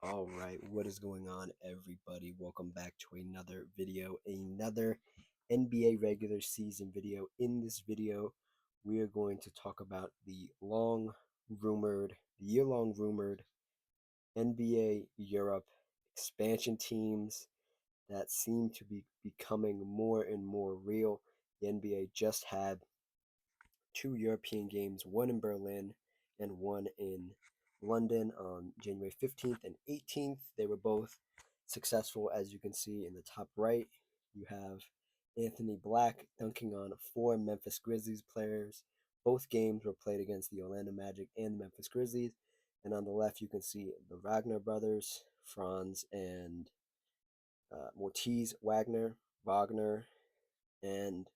All right, what is going on, everybody? Welcome back to another video, another NBA regular season video. In this video, we are going to talk about the year-long rumored NBA Europe expansion teams that seem to be becoming more and more real. The NBA just had two European games, one in Berlin and one in London on January 15th and 18th. They were both successful, as you can see in the top right. You have Anthony Black dunking on four Memphis Grizzlies players. Both games were played against the Orlando Magic and the Memphis Grizzlies. And on the left, you can see the Wagner brothers, Franz and Mortiz Wagner, and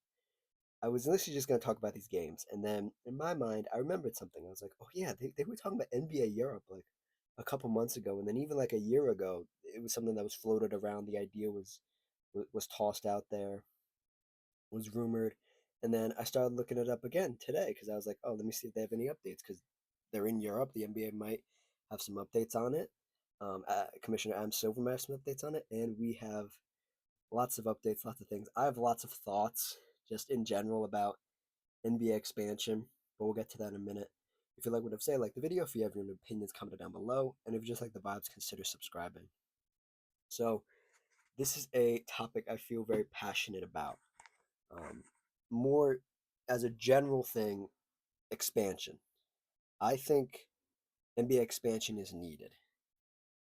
I was initially just going to talk about these games, and then in my mind, I remembered something. I was like, oh yeah, they were talking about NBA Europe like a couple months ago, and then even like a year ago, it was something that was floated around. The idea was tossed out there, was rumored, and then I started looking it up again today because I was like, oh, let me see if they have any updates because they're in Europe. The NBA might have some updates on it. Commissioner Adam Silver might have some updates on it, and we have lots of updates, lots of things. I have lots of thoughts just in general about NBA expansion, but we'll get to that in a minute. If you like what I've said, like the video. If you have your opinions, comment down below. And if you just like the vibes, consider subscribing. So, this is a topic I feel very passionate about. Um, More as a general thing, expansion. I think NBA expansion is needed.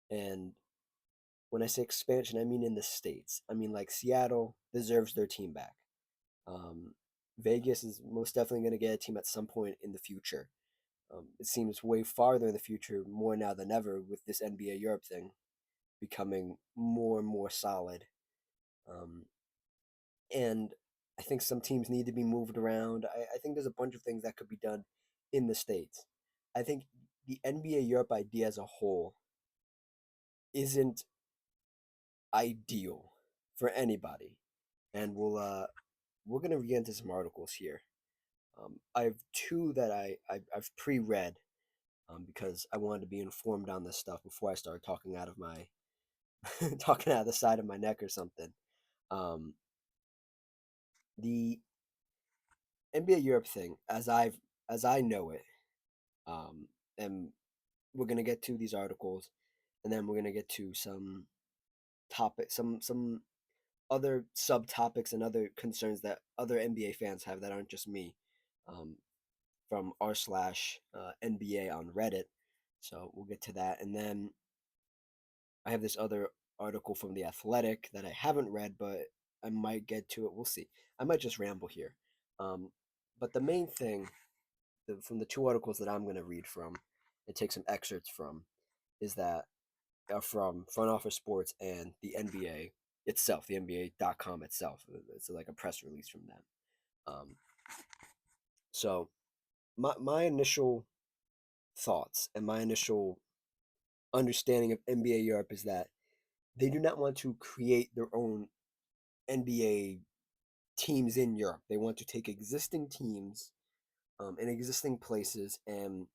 And when I say expansion, I mean in the States. I mean, like Seattle deserves their team back. Um, Vegas is most definitely going to get a team at some point in the future. It seems way farther in the future, more now than ever, with this NBA Europe thing becoming more and more solid. Um, and I think some teams need to be moved around. I think there's a bunch of things that could be done in the States. I think the NBA Europe idea as a whole isn't ideal for anybody. And we're gonna get into some articles here. I have two that I've pre-read because I wanted to be informed on this stuff before I started talking out of my talking out of the side of my neck or something. Um, the NBA Europe thing, as I know it, um, and we're gonna get to these articles, and then we're gonna get to some some other subtopics and other concerns that other NBA fans have that aren't just me, um, from r/slash NBA on Reddit. So we'll get to that, and then I have this other article from The Athletic that I haven't read, but I might get to it. We'll see. I might just ramble here. Um, but the main thing from the two articles that I'm going to read from and take some excerpts from is that are from Front Office Sports and the NBA itself, the NBA.com itself. It's like a press release from them. Um, so my initial thoughts and my initial understanding of NBA Europe is that they do not want to create their own NBA teams in Europe. They want to take existing teams in existing places and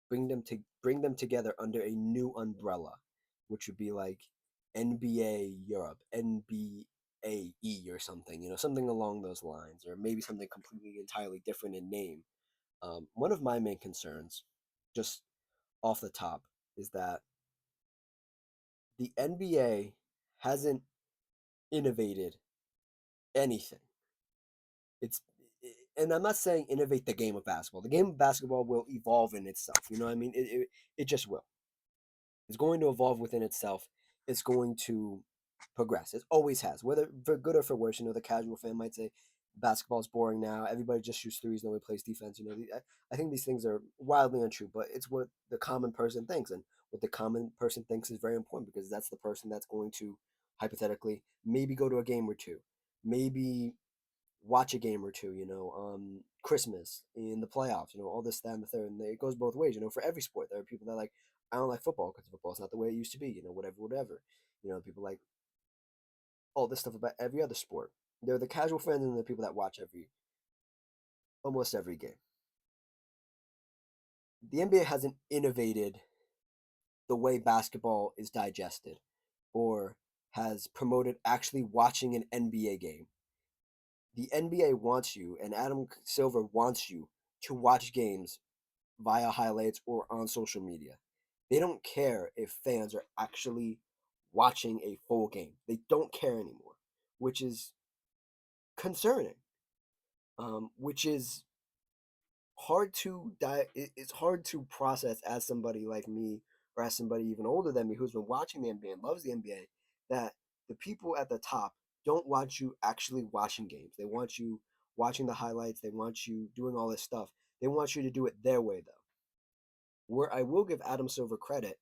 bring them together under a new umbrella, which would be like NBA Europe, NBAE or something, something along those lines, or maybe something completely entirely different in name. One of my main concerns, just off the top, is that the NBA hasn't innovated anything. It's and I'm not saying innovate the game of basketball. The game of basketball will evolve in itself. You know what I mean? It just will. It's going to evolve within itself. It's going to progress. It always has, whether for good or for worse. The casual fan might say basketball is boring now. Everybody just shoots threes. Nobody plays defense. I think these things are wildly untrue, but it's what the common person thinks, and what the common person thinks is very important because that's the person that's going to hypothetically maybe go to a game or two, maybe watch a game or two, Christmas in the playoffs, all this, that, and the third. And it goes both ways, for every sport. There are people that like, I don't like football because football's not the way it used to be, whatever, whatever. People like all this stuff about every other sport. They're the casual fans and the people that watch almost every game. The NBA hasn't innovated the way basketball is digested or has promoted actually watching an NBA game. The NBA wants you, and Adam Silver wants you to watch games via highlights or on social media. They don't care if fans are actually watching a full game. They don't care anymore, which is concerning. Which is it's hard to process as somebody like me or as somebody even older than me who's been watching the NBA and loves the NBA that the people at the top don't want you actually watching games. They want you watching the highlights. They want you doing all this stuff. They want you to do it their way though. Where I will give Adam Silver credit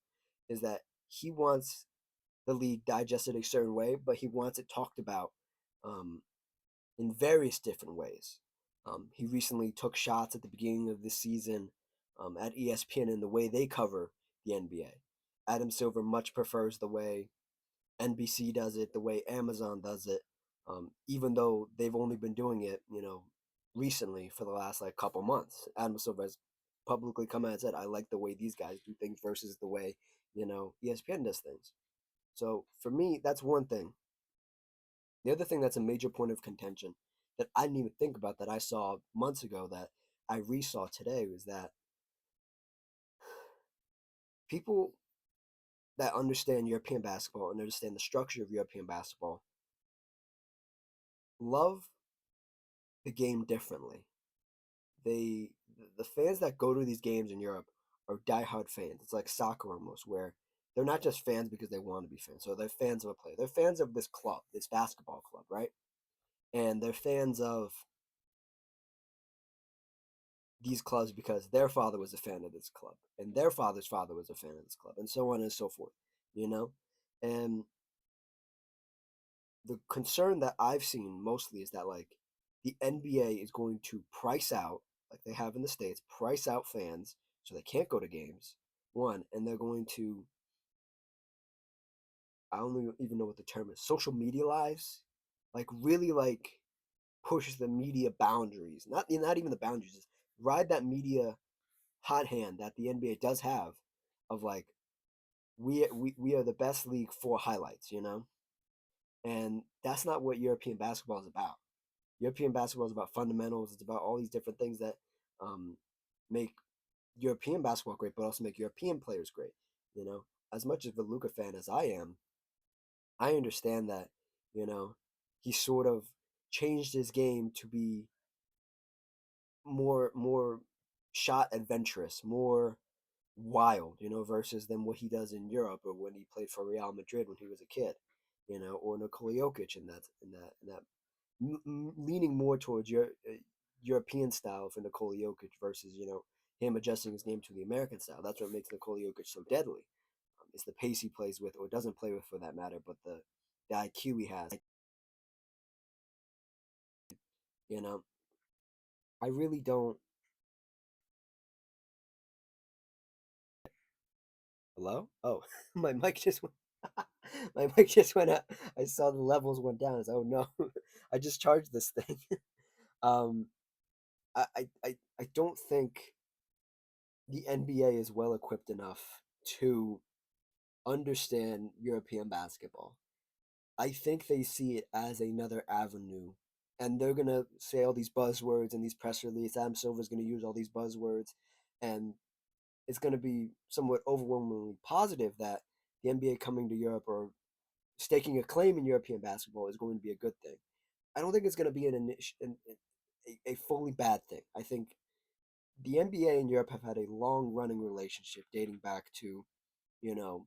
is that he wants the league digested a certain way, but he wants it talked about um, in various different ways. He recently took shots at the beginning of this season at ESPN in the way they cover the NBA. Adam Silver much prefers the way NBC does it, the way Amazon does it, even though they've only been doing it, recently for the last like couple months. Adam Silver has publicly come out and said, "I like the way these guys do things versus the way ESPN does things." So for me, that's one thing. The other thing that's a major point of contention that I didn't even think about that I saw months ago that I resaw today was that people that understand European basketball and understand the structure of European basketball love the game differently. They the fans that go to these games in Europe are diehard fans. It's like soccer almost, where they're not just fans because they want to be fans. So they're fans of a player. They're fans of this club, this basketball club, right? And they're fans of these clubs because their father was a fan of this club and their father's father was a fan of this club and so on and so forth, you know? And the concern that I've seen mostly is that like the NBA is going to price out, like they have in the States, price out fans so they can't go to games. One, and they're going to, I don't even know what the term is, social media lives, like really like pushes the media boundaries, not even the boundaries, just ride that media hot hand that the NBA does have of like we are the best league for highlights, and that's not what European basketball is about. European basketball is about fundamentals. It's about all these different things that um, make European basketball great, but also make European players great. As much of a Luka fan as I am, I understand that you know he sort of changed his game to be more shot adventurous, more wild, versus than what he does in Europe or when he played for Real Madrid when he was a kid, or Nikola Jokic in that leaning more towards your European style for Nikola Jokic versus him adjusting his game to the American style. That's what makes Nikola Jokic so deadly. It's the pace he plays with or doesn't play with for that matter, but the IQ he has. You know, I really don't. Hello? Oh, my mic just went. My mic just went up. I saw the levels went down. I was, oh no, I just charged this thing. um, I don't think the NBA is well equipped enough to understand European basketball. I think they see it as another avenue, and they're gonna say all these buzzwords in these press releases. Adam Silver's gonna use all these buzzwords, and it's gonna be somewhat overwhelmingly positive that the NBA coming to Europe or staking a claim in European basketball is going to be a good thing. I don't think it's going to be a fully bad thing. I think the NBA and Europe have had a long running relationship dating back to, you know,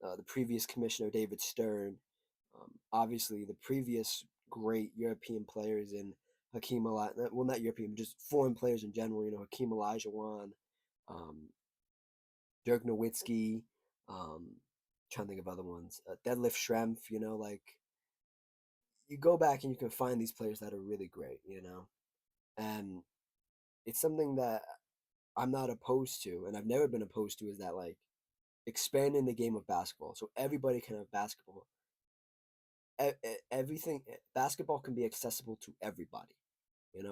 the previous commissioner, David Stern, obviously the previous great European players in Hakeem Olajuwon, well, not European, just foreign players in general, Hakeem Olajuwon, um, Dirk Nowitzki, trying to think of other ones, Deadlift Schrempf, like you go back and you can find these players that are really great, and it's something that I'm not opposed to, and I've never been opposed to, is that like expanding the game of basketball so everybody can have basketball. Everything basketball can be accessible to everybody.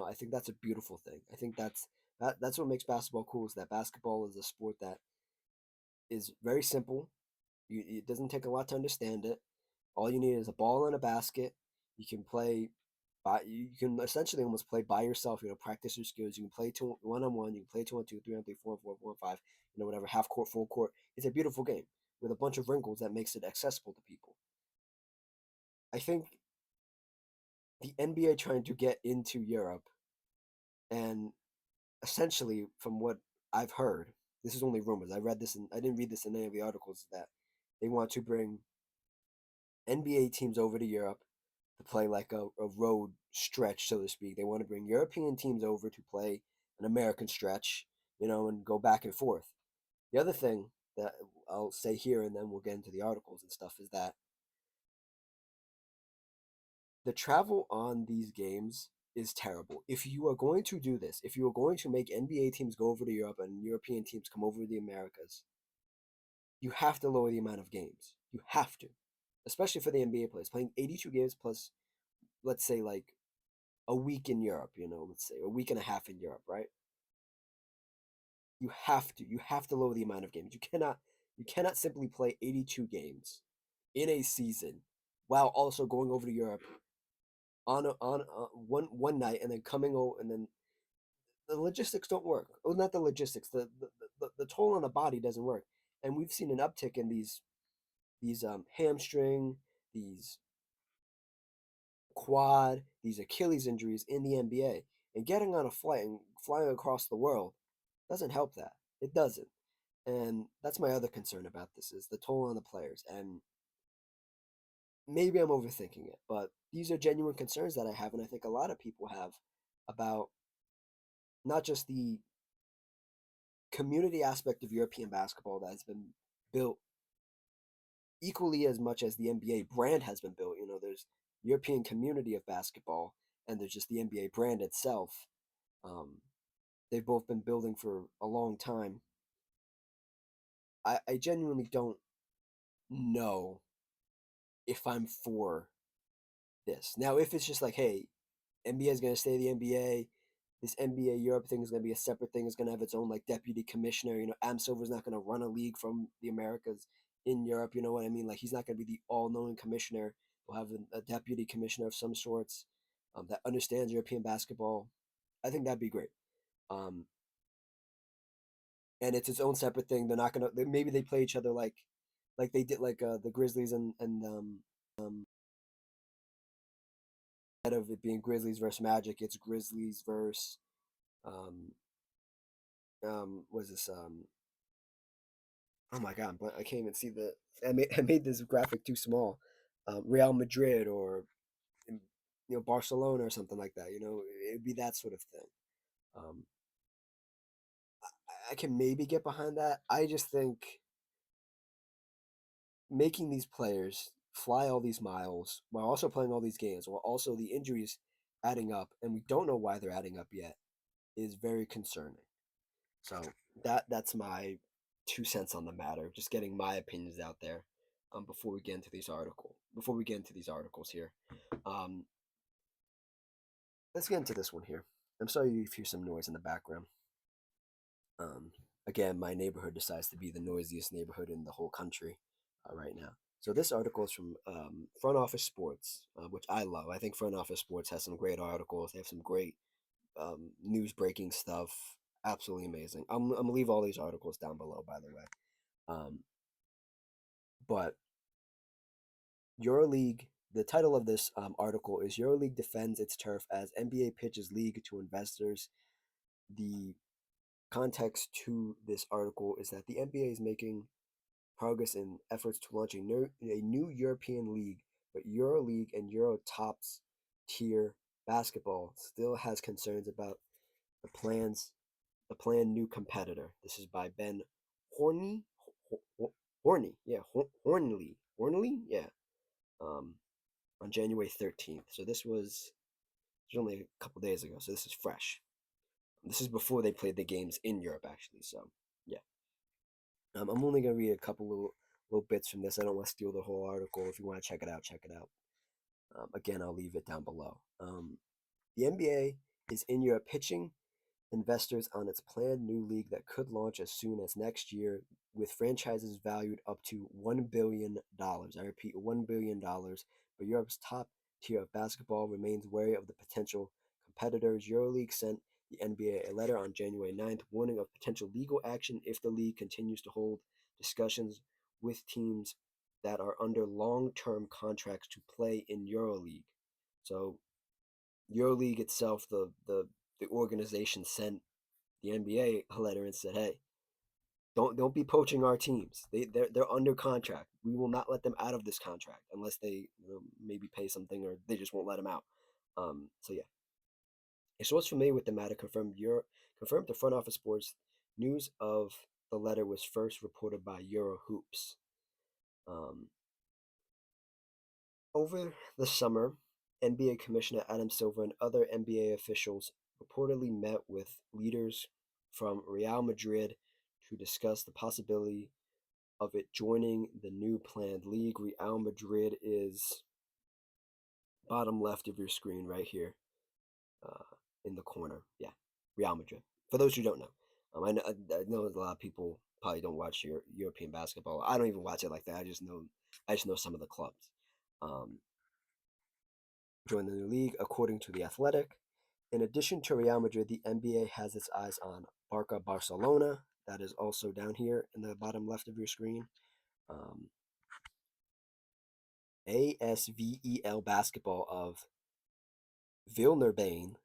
I think that's a beautiful thing. I think that's what makes basketball cool is that basketball is a sport that is very simple. It doesn't take a lot to understand it. All you need is a ball and a basket. You can play you can essentially almost play by yourself. Practice your skills. You can play two one on one. You can play 2-on-2, 3-on-3, 4-on-4, 4-on-5. Whatever, half court, full court. It's a beautiful game with a bunch of wrinkles that makes it accessible to people. I think the NBA trying to get into Europe, and essentially from what I've heard, this is only rumors. I didn't read this in any of the articles, that they want to bring NBA teams over to Europe to play like a road stretch, so to speak. They want to bring European teams over to play an American stretch, and go back and forth. The other thing that I'll say here, and then we'll get into the articles and stuff, is that the travel on these games is terrible. If you are going to do this, if you are going to make NBA teams go over to Europe and European teams come over to the Americas, you have to lower the amount of games. You have to, especially for the NBA players playing 82 games plus, let's say, like a week in Europe. Let's say a week and a half in Europe, right? You have to lower the amount of games. You cannot simply play 82 games in a season while also going over to Europe on one night, and then coming over, and then the logistics don't work. Oh, not the logistics. The toll on the body doesn't work. And we've seen an uptick in these hamstring, these quad, these Achilles injuries in the NBA. And getting on a flight and flying across the world doesn't help that. It doesn't. And that's my other concern about this, is the toll on the players. And maybe I'm overthinking it, but these are genuine concerns that I have, and I think a lot of people have, about not just the community aspect of European basketball that has been built equally as much as the NBA brand has been built. There's European community of basketball, and there's just the NBA brand itself. Um, they've both been building for a long time. I genuinely don't know if I'm for this. Now, if it's just like, hey, NBA is going to stay the NBA, this NBA Europe thing is going to be a separate thing. It's going to have its own like deputy commissioner. Am Silver's not going to run a league from the Americas in Europe. You know what I mean? Like, he's not going to be the all-knowing commissioner. We'll have a deputy commissioner of some sorts, that understands European basketball. I think that'd be great. Um, and it's its own separate thing. They're not going to. Maybe they play each other like they did, like the Grizzlies and instead of it being Grizzlies versus Magic, it's Grizzlies versus um was this oh my god, but I can't even see the. I made this graphic too small. Real Madrid, or Barcelona or something like that. It'd be that sort of thing. Um, I can maybe get behind that. I just think making these players fly all these miles while also playing all these games, while also the injuries adding up, and we don't know why they're adding up yet, is very concerning. So that's my 2 cents on the matter. Just getting my opinions out there, before we get into these articles here. Um, let's get into this one here. I'm sorry if you hear some noise in the background. Um, Again, my neighborhood decides to be the noisiest neighborhood in the whole country right now. So this article is from Front Office Sports, which I love. I think Front Office Sports has some great articles. They have some great news breaking stuff. Absolutely amazing. I'm gonna leave all these articles down below, by the way. Um, but EuroLeague, the title of this article is EuroLeague defends its turf as NBA pitches league to investors. The context to this article is that the NBA is making progress in efforts to launch a new European league, but EuroLeague and Euro tops tier basketball still has concerns about the planned new competitor. This is by Ben Horney. Horney, yeah, Hornley, yeah. Um, on January 13th. So this was only a couple days ago. So this is fresh. This is before they played the games in Europe, actually. So yeah, I'm only gonna read a couple little bits from this. I don't want to steal the whole article. If you want to check it out, check it out. Again, I'll leave it down below. The NBA is in Europe pitching investors on its planned new league that could launch as soon as next year, with franchises valued up to $1 billion. I repeat, $1 billion. But Europe's top tier of basketball remains wary of the potential competitors. EuroLeague sent the NBA a letter on January 9th warning of potential legal action if the league continues to hold discussions with teams that are under long-term contracts to play in EuroLeague. So EuroLeague itself, the organization, sent the NBA a letter and said, "Hey, don't be poaching our teams. They're under contract. We will not let them out of this contract unless they maybe pay something or they just won't let them out." So yeah, a source familiar with the matter confirmed to Front Office Sports news of the letter was first reported by Eurohoops. Um, Over the summer, NBA Commissioner Adam Silver and other NBA officials reportedly met with leaders from Real Madrid to discuss the possibility of it joining the new planned league. Real Madrid is bottom left of your screen right here, uh, in the corner. Yeah, Real Madrid. For those who don't know, I know a lot of people probably don't watch European basketball. I don't even watch it like that. I just know some of the clubs. Um, Join the new league, according to The Athletic. In addition to Real Madrid, the NBA has its eyes on Barca Barcelona. That is also down here in the bottom left of your screen. Um, ASVEL basketball of Vilnirbane.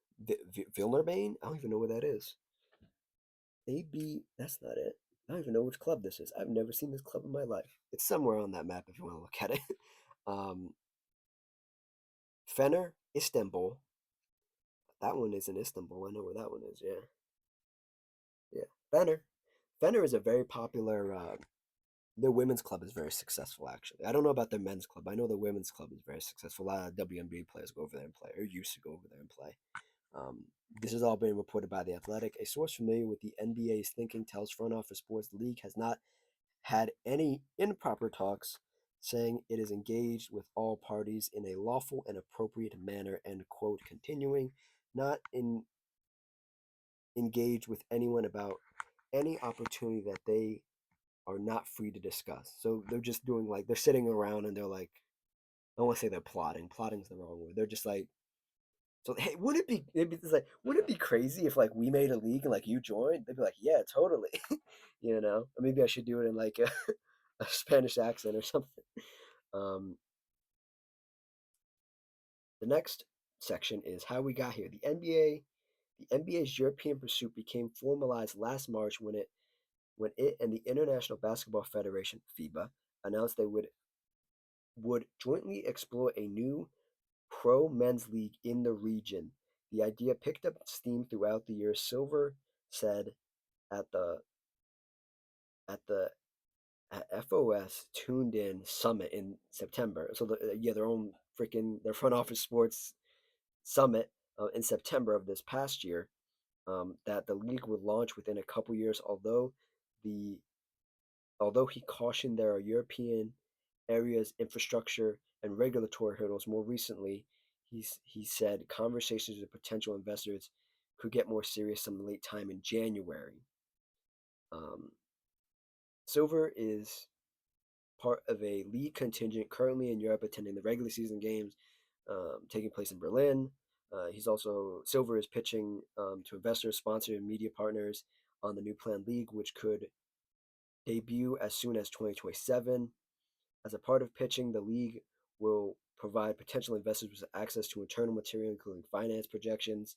Vilnirbane? I don't even know what that is. AB, that's not it. I don't even know which club this is. I've never seen this club in my life. It's somewhere on that map if you want to look at it. um, Fener, Istanbul. That one is in Istanbul. I know where that one is. Yeah. Yeah. Fener. Fener is a very popular. Their women's club is very successful, actually. I don't know about their men's club. I know the women's club is very successful. A lot of WNBA players go over there and play, or used to go over there and play. Um, this has all been reported by The Athletic. A source familiar with the NBA's thinking tells Front Office Sports the league has not had any improper talks, saying it is engaged with all parties in a lawful and appropriate manner, end quote, continuing, not engage with anyone about any opportunity that they are not free to discuss. So they're just doing like they're sitting around and they're like, I don't want to say they're plotting. Plotting's the wrong word. They're just like, so hey, would it be crazy if like we made a league and like you joined? They'd be like, yeah, totally. Or maybe I should do it in like a Spanish accent or something. Um, the next section is how we got here. The NBA's European pursuit became formalized last March when it and the International Basketball Federation (FIBA) announced they would jointly explore a new pro men's league in the region. The idea picked up steam throughout the year. Silver said at the at the at FOS tuned in summit in September. So their own their front office sports summit in September of this past year. That the league would launch within a couple years, the although he cautioned there are European areas, infrastructure, and regulatory hurdles. More recently, he said conversations with potential investors could get more serious some late time in January. Um, Silver is part of a league contingent currently in Europe attending the regular season games taking place in Berlin. Silver is pitching to investors, sponsors, and media partners on the new planned league, which could debut as soon as 2027. As a part of pitching, the league will provide potential investors with access to internal material, including finance projections.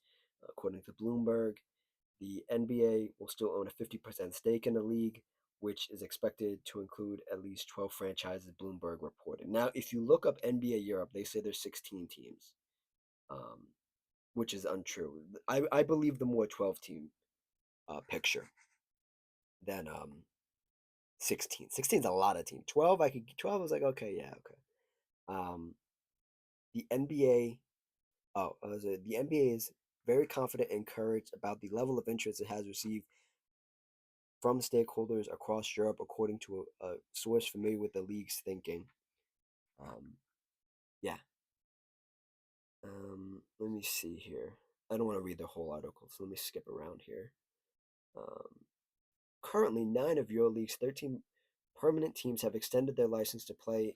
According to Bloomberg, the NBA will still own a 50% stake in the league, which is expected to include at least 12 franchises, Bloomberg reported. Now, if you look up NBA Europe, they say there's 16 teams, um, which is untrue. I believe the more 12-team picture than 16. 16 is a lot of teams. 12 I was like, okay, yeah, okay. Um, the NBA the NBA is very confident and encouraged about the level of interest it has received from stakeholders across Europe, according to a source familiar with the league's thinking. Yeah. Let me see here. I don't want to read the whole article, so let me skip around here. Um, Currently, 9 of EuroLeague's 13 permanent teams have extended their license to play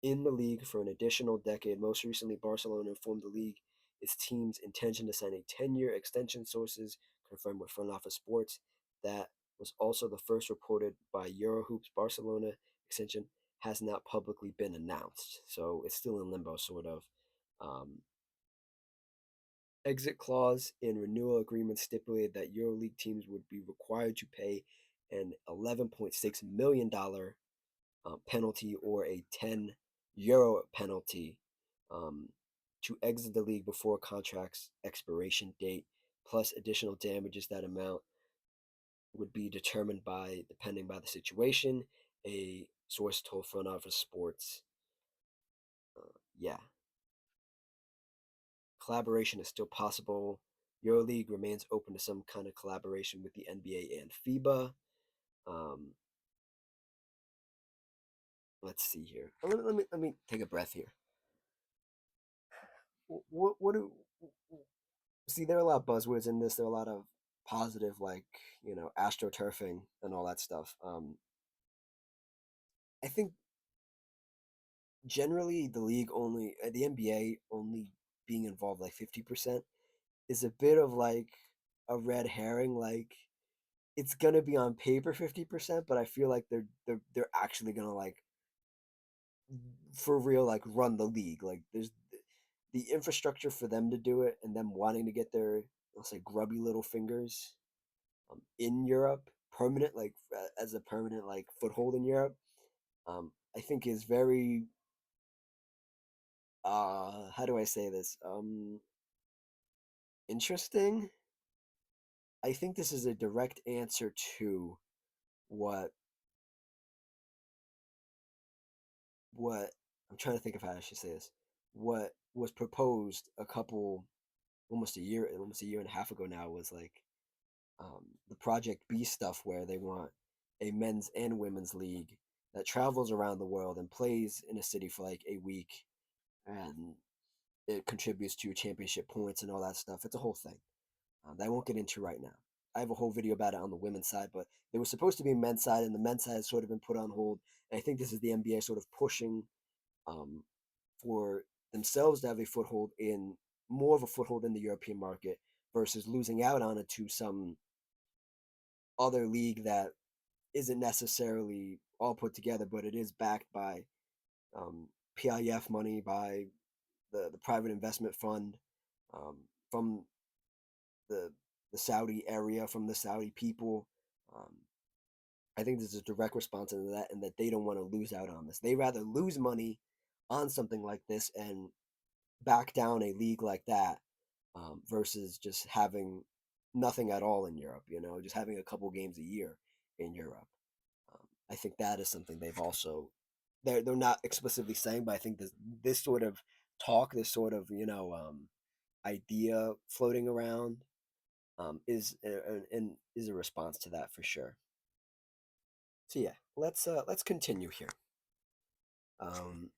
in the league for an additional decade. Most recently, Barcelona informed the league its team's intention to sign a 10-year extension. Sources confirmed with Front Office Sports. That was also the first reported by Eurohoops. Barcelona extension has not publicly been announced, so it's still in limbo, sort of. Um, Exit clause in renewal agreement stipulated that EuroLeague teams would be required to pay an $11.6 million penalty or a €10 penalty um, to exit the league before contract's expiration date, plus additional damages. That amount would be determined by depending by the situation. A source told Front Office Sports. Yeah, collaboration is still possible. EuroLeague remains open to some kind of collaboration with the NBA and FIBA. Um, let's see here. Let me take a breath here. What do see? There are a lot of buzzwords in this. There are a lot of positive, like astroturfing and all that stuff. I think generally the NBA only being involved like 50% is a bit of like a red herring. Like it's gonna be on paper 50%, but I feel like they're actually gonna like for real like run the league. Like there's the infrastructure for them to do it, and them wanting to get their, I'll say, grubby little fingers in Europe permanent, like as a permanent like foothold in Europe. I think is very how do I say this, interesting. I think this is a direct answer to what what I'm trying to think of how I should say this. What was proposed a couple, almost a year and a half ago now, was like the Project B stuff, where they want a men's and women's league that travels around the world and plays in a city for like a week, and it contributes to championship points and all that stuff. It's a whole thing that I won't get into right now. I have a whole video about it on the women's side, but there was supposed to be a men's side, and the men's side has sort of been put on hold. And I think this is the NBA sort of pushing um, for themselves to have a foothold in more of a foothold in the European market versus losing out on it to some other league that isn't necessarily all put together, but it is backed by PIF money, by the private investment fund, from the the Saudi area, from the Saudi people. Um, I think this is a direct response to that, and that they don't want to lose out on this. They rather lose money on something like this and back down a league like that, versus just having nothing at all in Europe. Just having a couple games a year in Europe. I think that is something they've also they're not explicitly saying, but I think this sort of talk, this sort of idea floating around, is a response to that for sure. So yeah, let's continue here. Um,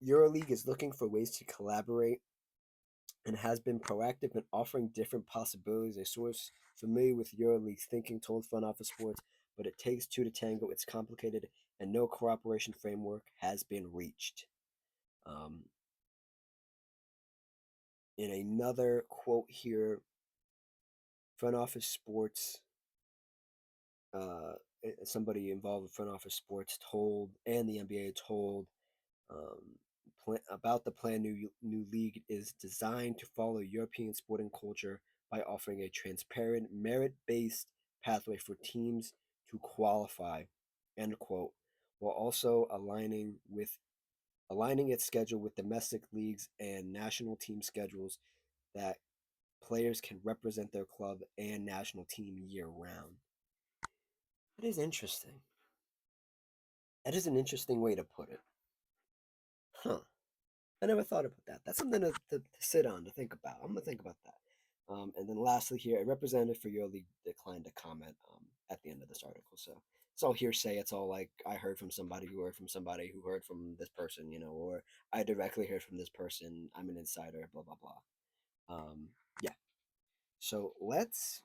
EuroLeague is looking for ways to collaborate and has been proactive in offering different possibilities. A source familiar with EuroLeague's thinking told Front Office Sports, but it takes two to tango. It's complicated, and no cooperation framework has been reached. Um, in another quote here, Front Office Sports, uh, somebody involved with Front Office Sports told, and the NBA told, um, about the planned new league is designed to follow European sporting culture by offering a transparent, merit-based pathway for teams to qualify, end quote, while also aligning its schedule with domestic leagues and national team schedules, that players can represent their club and national team year round. That is interesting. That is an interesting way to put it. Huh. I never thought about that. That's something to sit on, to think about. I'm gonna think about that. And then lastly, here, a representative for your league declined to comment at the end of this article. So it's all hearsay. It's all like I heard from somebody who heard from somebody who heard from this person, or I directly heard from this person. I'm an insider. Blah blah blah. Yeah. So let's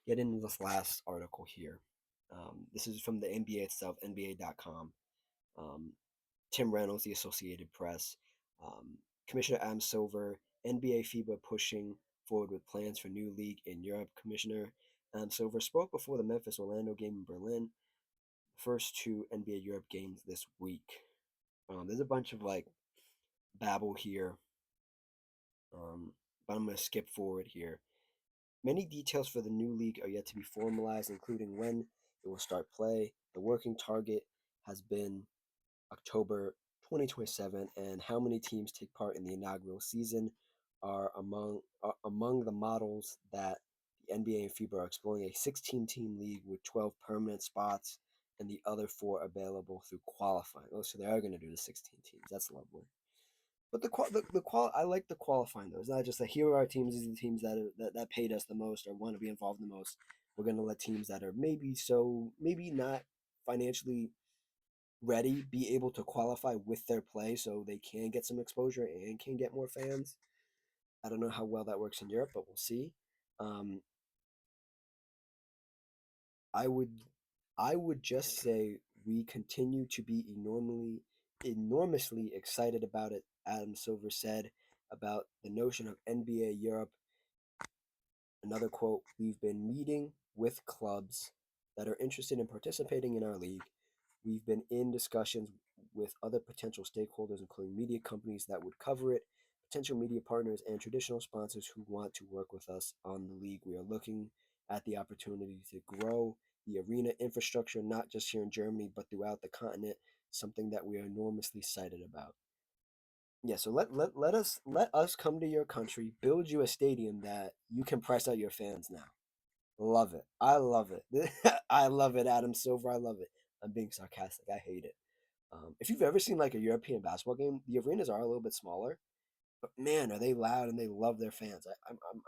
get into this last article here. This is from the NBA itself, NBA.com. Um, Tim Reynolds, the Associated Press, um, Commissioner Adam Silver, NBA FIBA pushing forward with plans for new league in Europe. Commissioner Adam Silver spoke before the Memphis Orlando game in Berlin, first two NBA Europe games this week. There's a bunch of like babble here, but I'm going to skip forward here. Many details for the new league are yet to be formalized, including when it will start play. The working target has been October 2027, and how many teams take part in the inaugural season are among the models that the NBA and FIBA are exploring. A 16-team league with 12 permanent spots and the other four available through qualifying. Oh, so they are going to do the 16 teams. That's lovely. But I like the qualifying though. It's not just like here are our teams. These are the teams that paid us the most or want to be involved the most. We're gonna let teams that are maybe not financially ready be able to qualify with their play so they can get some exposure and can get more fans. I don't know how well that works in Europe, but we'll see. Um, I would I would just say we continue to be enormously excited about it. Adam Silver said about the notion of NBA Europe. Another quote: "We've been meeting with clubs that are interested in participating in our league. We've been in discussions with other potential stakeholders, including media companies that would cover it, potential media partners, and traditional sponsors who want to work with us on the league. We are looking at the opportunity to grow the arena infrastructure, not just here in Germany, but throughout the continent, something that we are enormously excited about." Yeah, so let us come to your country, build you a stadium that you can price out your fans now. Love it. I love it. I love it, Adam Silver. I love it. I'm being sarcastic. I hate it. If you've ever seen like a European basketball game, the arenas are a little bit smaller, but man, are they loud and they love their fans.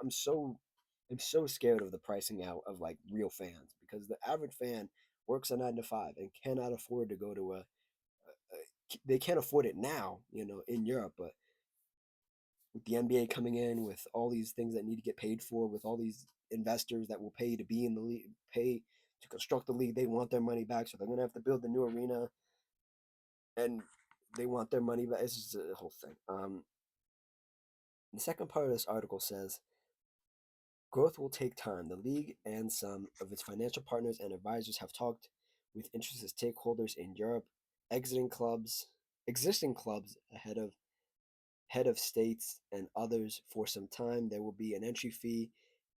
I'm so scared of the pricing out of like real fans because the average fan works a 9 to 5 and cannot afford to go to they can't afford it now, in Europe, but with the NBA coming in, with all these things that need to get paid for, with all these investors that will pay to be in the league, pay to construct the league, they want their money back, so they're gonna have to build the new arena, and they want their money back. It's just a whole thing. The second part of this article says growth will take time. The league and some of its financial partners and advisors have talked with interested stakeholders in Europe, exiting clubs, existing clubs head of states and others for some time. There will be an entry fee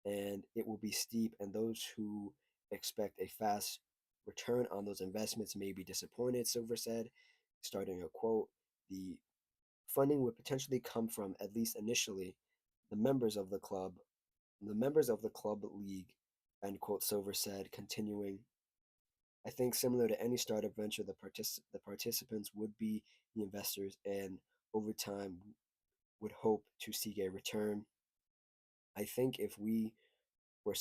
and it will be steep, and those who expect a fast return on those investments may be disappointed, Silver said. Starting a quote: "The funding would potentially come from, at least initially, the members of the club, the members of the club league," end quote, Silver said, continuing. "I think similar to any startup venture, the participants would be the investors, and over time would hope to seek a return. I think if we were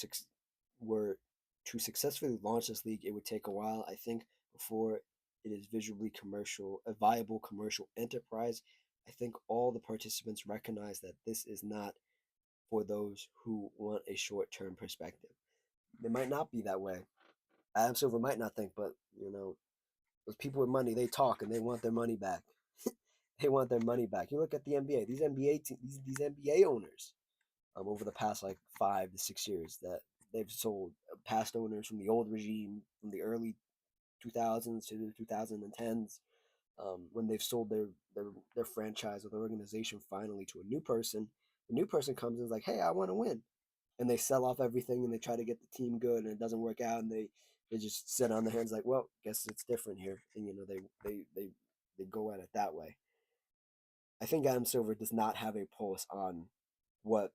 were to successfully launch this league, it would take a while. I think before it is visually a viable commercial enterprise. I think all the participants recognize that this is not for those who want a short-term perspective." They might not be that way. Adam Silver might not think, but those people with money, they talk and they want their money back. They want their money back. You look at the NBA; these NBA owners, over the past like 5 to 6 years that they've sold, past owners from the old regime from the early 2000s to the 2010s, when they've sold their franchise or their organization finally to a new person. The new person comes and is like, "Hey, I want to win," and they sell off everything and they try to get the team good and it doesn't work out and they just sit on their hands like, "Well, guess it's different here," and they go at it that way. I think Adam Silver does not have a pulse on what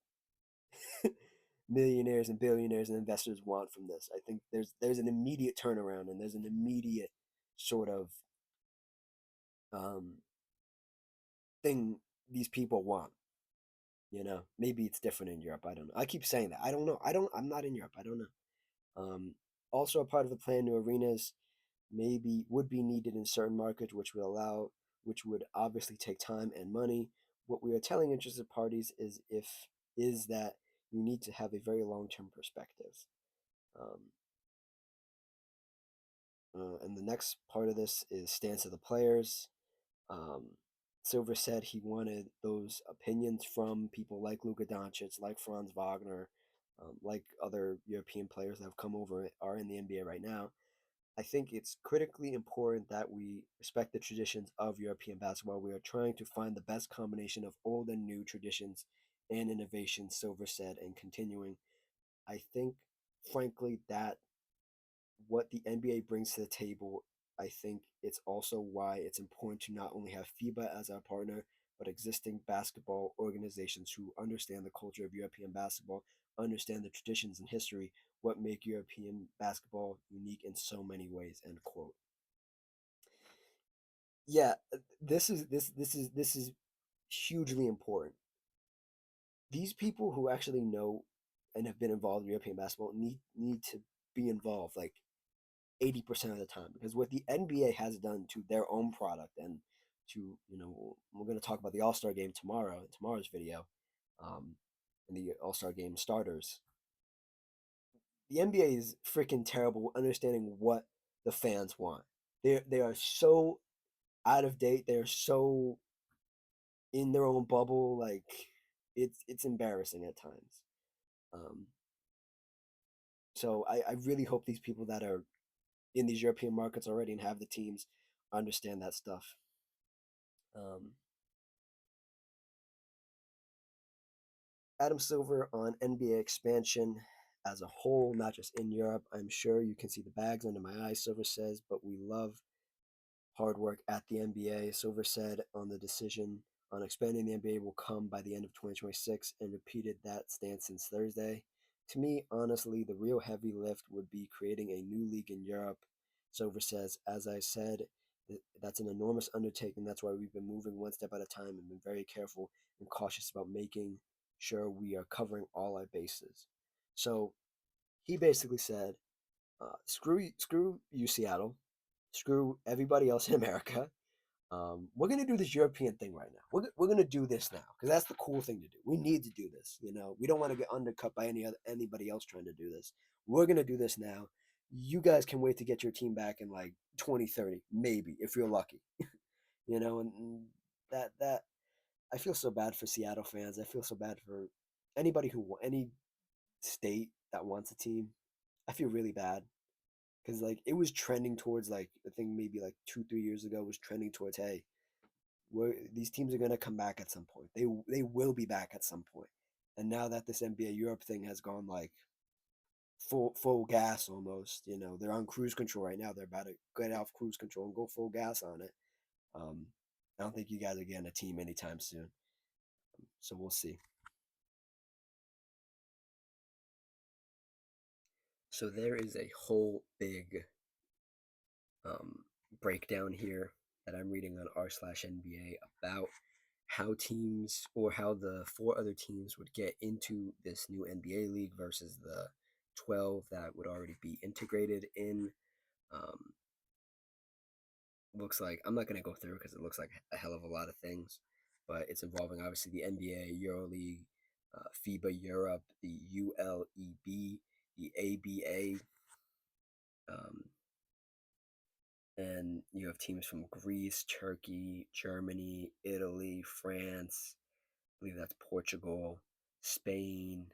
millionaires and billionaires and investors want from this. I think there's an immediate turnaround and there's an immediate sort of um, thing these people want. Maybe it's different in Europe. I don't know. I keep saying that. I don't know. I'm not in Europe. I don't know. Also, a part of the plan, new arenas maybe would be needed in certain markets, which would obviously take time and money. What we are telling interested parties is that you need to have a very long term perspective. Um, and the next part of this is stance of the players. Um, Silver said he wanted those opinions from people like Luka Doncic, like Franz Wagner, like other European players that have come over are in the NBA right now. I think it's critically important that we respect the traditions of European basketball. We are trying to find the best combination of old and new traditions and innovation, Silver said, and continuing. I think, frankly, that what the NBA brings to the table, I think it's also why it's important to not only have FIBA as our partner, but existing basketball organizations who understand the culture of European basketball, understand the traditions and history, what make European basketball unique in so many ways. End quote. Yeah, this is hugely important. These people who actually know and have been involved in European basketball need to be involved. Like 80% of the time, because what the NBA has done to their own product and to, we're going to talk about the All-Star game tomorrow in tomorrow's video, um, and the All-Star game starters. The NBA is freaking terrible understanding what the fans want. They are so out of date. They're so in their own bubble. Like it's embarrassing at times. Um, so I really hope these people that are in these European markets already and have the teams understand that stuff. Um, Adam Silver on NBA expansion as a whole, not just in Europe. I'm sure you can see the bags under my eyes, Silver says, but we love hard work at the NBA. Silver said on the decision on expanding the NBA will come by the end of 2026 and repeated that stance since Thursday. To me, honestly, the real heavy lift would be creating a new league in Europe. Silver says, as I said, that's an enormous undertaking. That's why we've been moving one step at a time and been very careful and cautious about making sure we are covering all our bases. So he basically said, screw you, Seattle. Screw everybody else in America. We're gonna do this European thing right now. We're gonna do this now because that's the cool thing to do. We need to do this. We don't want to get undercut by anybody else trying to do this. We're gonna do this now. You guys can wait to get your team back in like 2030, maybe if you're lucky. And that I feel so bad for Seattle fans. I feel so bad for anybody any state that wants a team. I feel really bad because like it was trending towards like I think maybe like 2 3 years ago was trending towards hey these teams are going to come back at some point. They will be back at some point. And now that this NBA Europe thing has gone like full gas almost, they're on cruise control right now. They're about to get off cruise control and go full gas on it. Um, I don't think you guys are getting a team anytime soon. So we'll see. So there is a whole big um, breakdown here that I'm reading on r/NBA about how teams or how the four other teams would get into this new NBA league versus the 12 that would already be integrated in. Um, Looks like I'm not going to go through because it looks like a hell of a lot of things, but it's involving obviously the NBA, EuroLeague, FIBA Europe, the ULEB, the ABA, um, and you have teams from Greece, Turkey, Germany, Italy, France. I believe that's Portugal, Spain.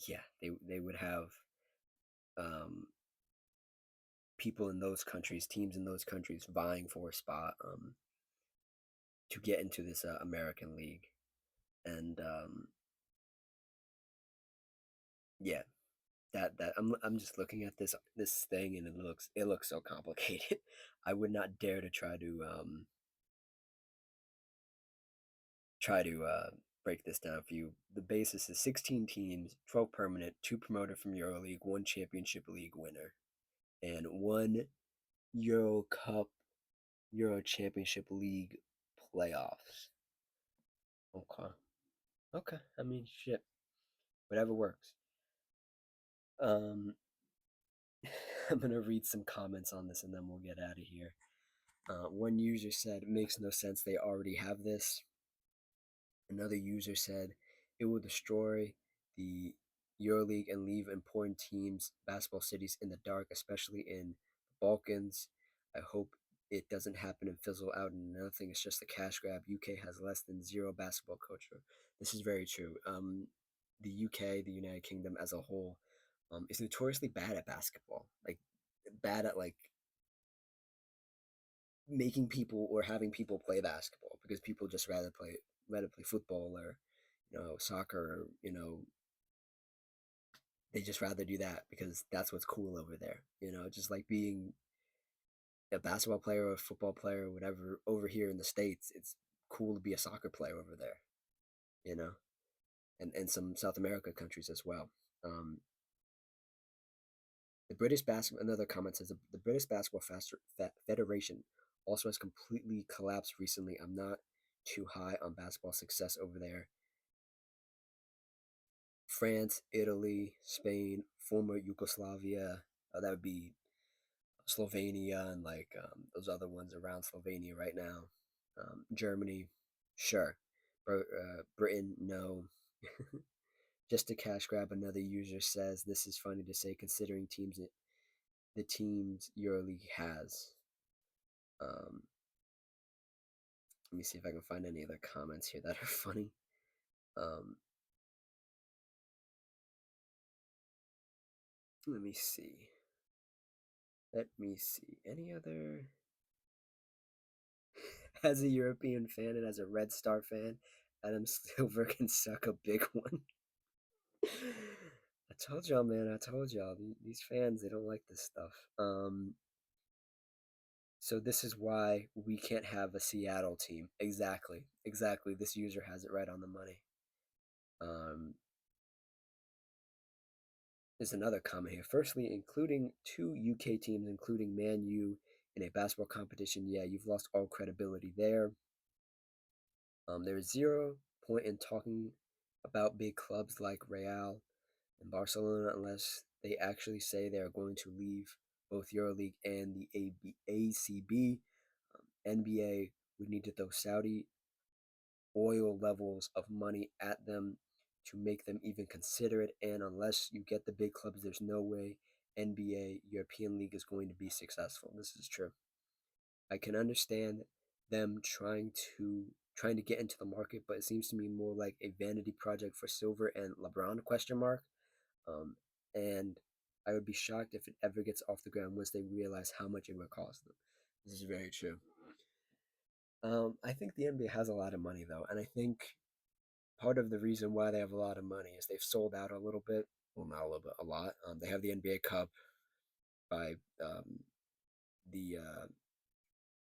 Yeah, they would have um, people in those countries, teams in those countries vying for a spot to get into this American League, and yeah, that I'm just looking at this thing and it looks so complicated. I would not dare to try to break this down for you. The basis is 16 teams, 12 permanent, 2 promoted from EuroLeague, 1 Championship League winner, and 1 Euro Cup, Euro Championship League playoffs. Okay. Okay. I mean, shit. Whatever works. Um, I'm gonna read some comments on this and then we'll get out of here. One user said, "It makes no sense. They already have this." Another user said, "It will destroy the EuroLeague and leave important teams, basketball cities in the dark, especially in the Balkans. I hope it doesn't happen and fizzle out and nothing. It's just a cash grab. UK has less than zero basketball culture." This is very true. The UK, the United Kingdom as a whole, is notoriously bad at basketball. Like bad at like making people or having people play basketball because people just rather play football or soccer or they just rather do that because that's what's cool over there, just like being a basketball player or a football player or whatever over here in the states. It's cool to be a soccer player over there, you know and some South America countries as well. um the British basketball Another comment says the British Basketball Federation also has completely collapsed recently. I'm not too high on basketball success over there. France, Italy, Spain, former Yugoslavia. That would be Slovenia and like those other ones around Slovenia right now. Germany, sure. Britain, no. Just a cash grab. Another user says this is funny to say considering the teams EuroLeague has. Um, Let me see if I can find any other comments here that are funny. Um, Let me see. Let me see. Any other? As a European fan and as a Red Star fan, Adam Silver can suck a big one. I told y'all, man. I told y'all. These fans, they don't like this stuff. So this is why we can't have a Seattle team. Exactly. Exactly. This user has it right on the money. Um, there's another comment here. Firstly, including two UK teams, including Man U in a basketball competition, yeah, you've lost all credibility there. There is zero point in talking about big clubs like Real and Barcelona unless they actually say they are going to leave both EuroLeague and the ACB. NBA would need to throw Saudi oil levels of money at them to make them even consider it. And unless you get the big clubs, there's no way NBA European League is going to be successful. This is true. I can understand them trying to get into the market, but it seems to me more like a vanity project for Silver and LeBron question mark. Um, and I would be shocked if it ever gets off the ground once they realize how much it would cost them. This is very true. I think the NBA has a lot of money though, and I think part of the reason why they have a lot of money is they've sold out a little bit. Well, not a little bit, a lot. They have the NBA Cup by the the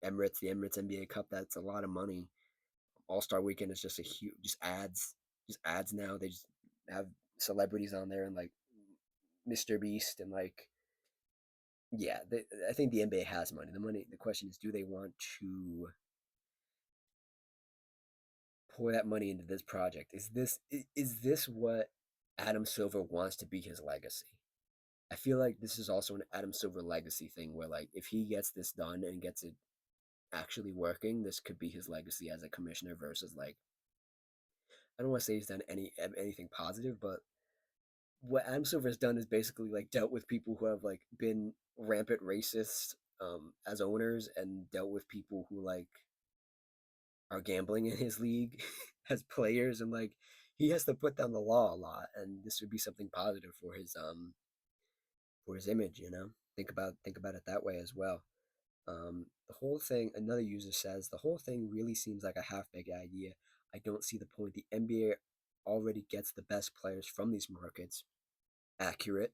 Emirates NBA Cup. That's a lot of money. All Star Weekend is just a huge, just ads now. They just have celebrities on there and like Mr. Beast and like yeah. I think the NBA has money. The question is, do they want to pour that money into this project? Is this what Adam Silver wants to be his legacy? I feel like this is also an Adam Silver legacy thing where like if he gets this done and gets it actually working, this could be his legacy as a commissioner versus like I don't want to say he's done anything positive, but what Adam Silver has done is basically like dealt with people who have like been rampant racists as owners and dealt with people who like are gambling in his league as players and like he has to put down the law a lot and this would be something positive for his image, think about it that way as well. The whole thing, another user says, the whole thing really seems like a half-baked idea. I don't see the point. The NBA already gets the best players from these markets. Accurate.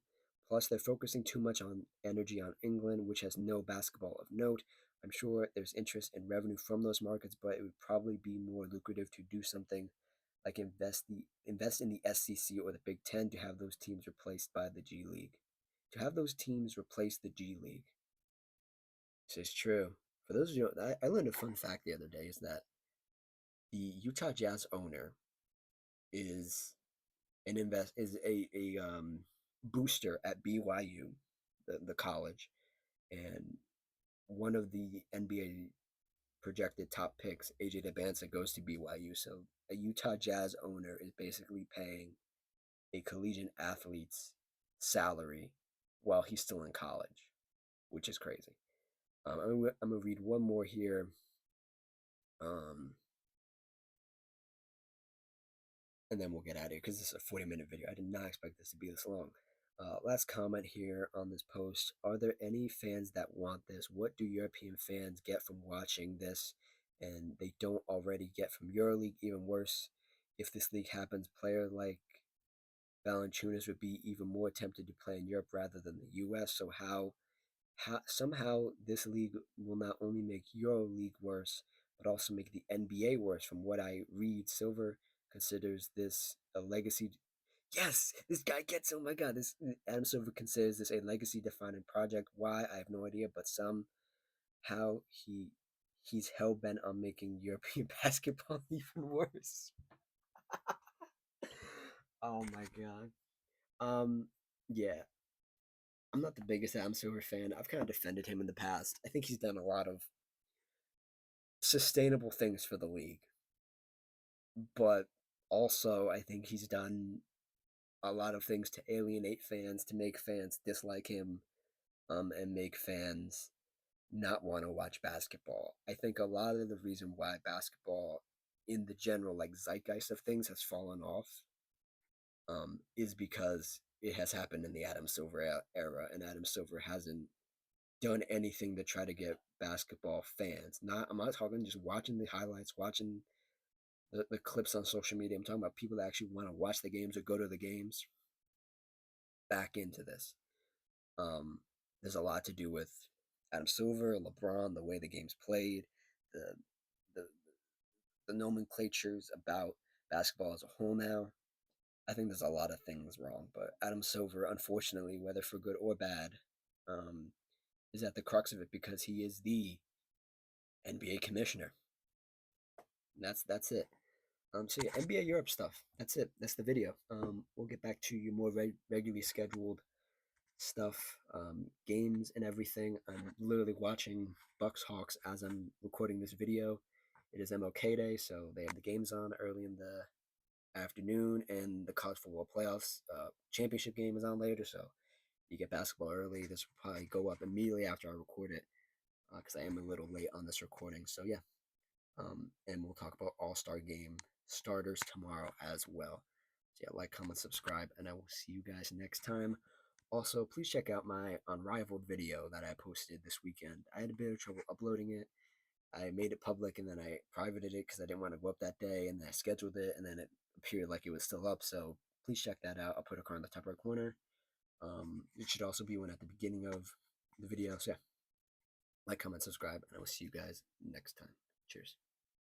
Plus, they're focusing too much on energy on England, which has no basketball of note. I'm sure there's interest in revenue from those markets, but it would probably be more lucrative to do something like invest in the SEC or the Big Ten to have those teams replaced by the G League. To have those teams replace the G League. This is true. For those of you, I learned a fun fact the other day is that the Utah Jazz owner is an invest is a booster at BYU. the college, and one of the NBA projected top picks, AJ Dybantsa, goes to BYU. So a Utah Jazz owner is basically paying a collegiate athlete's salary while he's still in college, which is crazy. I'm gonna read one more here. Um, and then we'll get out of here because this is a 40-minute video. I did not expect this to be this long. Last comment here on this post. Are there any fans that want this? What do European fans get from watching this and they don't already get from EuroLeague? Even worse, if this league happens, players like Valanciunas would be even more tempted to play in Europe rather than the US. So how somehow this league will not only make EuroLeague worse, but also make the NBA worse. From what I read, Silver considers this a legacy. Yes, this guy gets. Oh my God, this Adam Silver considers this a legacy-defining project. Why I have no idea, but somehow he's hell bent on making European basketball even worse. Oh my God. Yeah, I'm not the biggest Adam Silver fan. I've kind of defended him in the past. I think he's done a lot of sustainable things for the league, but also I think he's done a lot of things to alienate fans, to make fans dislike him, and make fans not want to watch basketball. I think a lot of the reason why basketball, in the general like zeitgeist of things, has fallen off, is because it has happened in the Adam Silver era, and Adam Silver hasn't done anything to try to get basketball fans. Not I'm not talking just watching the highlights, watching the clips on social media. I'm talking about people that actually want to watch the games or go to the games back into this. Um, there's a lot to do with Adam Silver, LeBron, the way the game's played, the the the nomenclatures about basketball as a whole now. I think there's a lot of things wrong, but Adam Silver, unfortunately, whether for good or bad, um, is at the crux of it because he is the NBA commissioner. That's it. So yeah, NBA Europe stuff. That's it. That's the video. We'll get back to your more regularly scheduled stuff, games and everything. I'm literally watching Bucks Hawks as I'm recording this video. It is MLK Day, so they have the games on early in the afternoon, and the college football playoffs championship game is on later. So you get basketball early. This will probably go up immediately after I record it because I am a little late on this recording. So yeah, and we'll talk about All-Star Game starters tomorrow as well. So yeah, like, comment, subscribe, and I will see you guys next time. Also, please check out my Unrivaled video that I posted this weekend. I had a bit of trouble uploading it. I made it public and then I privated it because I didn't want to go up that day, and then I scheduled it and then it appeared like it was still up. So please check that out. I'll put a card in the top right corner. It should also be one at the beginning of the video. So yeah, like, comment, subscribe, and I will see you guys next time. Cheers.